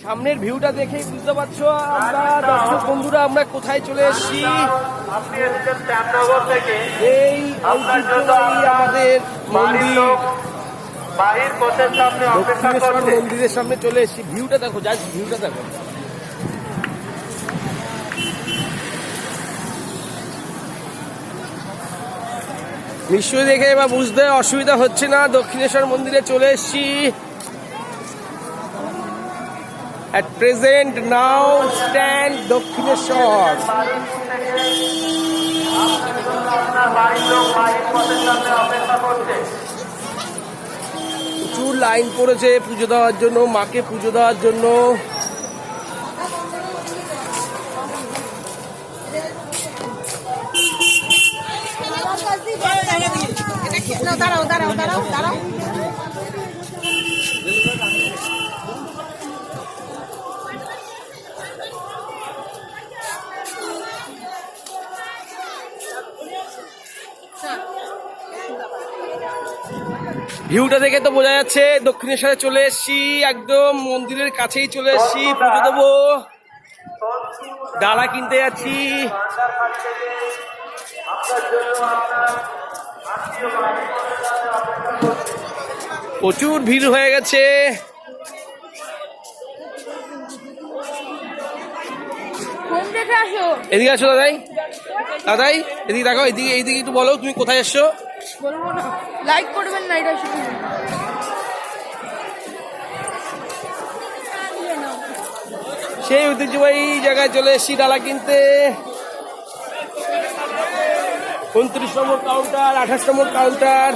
সামনের ভিউটা দেখেই বুঝতে পারছো আমরা দর্শক বন্ধুরা আমরা কোথায় চলে এসেছি। এই আমাদের মন্দির দক্ষিণেশ্বর মন্দিরের সামনে চলে এসেছি। ভিউটা দেখো, জাস্ট ভিউটা দেখো। নিশ্চয়ই দেখে এবার বুঝতে অসুবিধা হচ্ছে না, দক্ষিণেশ্বর মন্দিরে চলে এসেছি। At present now stand Dakshineswar. প্রচুর লাইন পড়েছে পুজো দেওয়ার জন্য, মাকে পুজো দেওয়ার জন্য। দাঁড়াও দাঁড়াও দাঁড়াও দাঁড়াও। ভিউটা দেখে তো বোঝা যাচ্ছে দক্ষিণেশ্বরে চলে এসেছি, একদম মন্দিরের কাছেই চলে এসেছি। পুজো দেবো, ডালা কিনতে যাচ্ছি। প্রচুর ভিড় হয়ে গেছে। এদিকে আসো দাদাই, দাদাই এদিকে দেখো, এদিকে এইদিকে একটু বলো তুমি কোথায় এসছো। বলবো না, লাইক করবেন না, এটা শুধু সেই ঐতিহ্যবাহী জায়গায় চলে এসেছি ডালা কিনতে। 29 নম্বর কাউন্টার, 28 নম্বর কাউন্টার।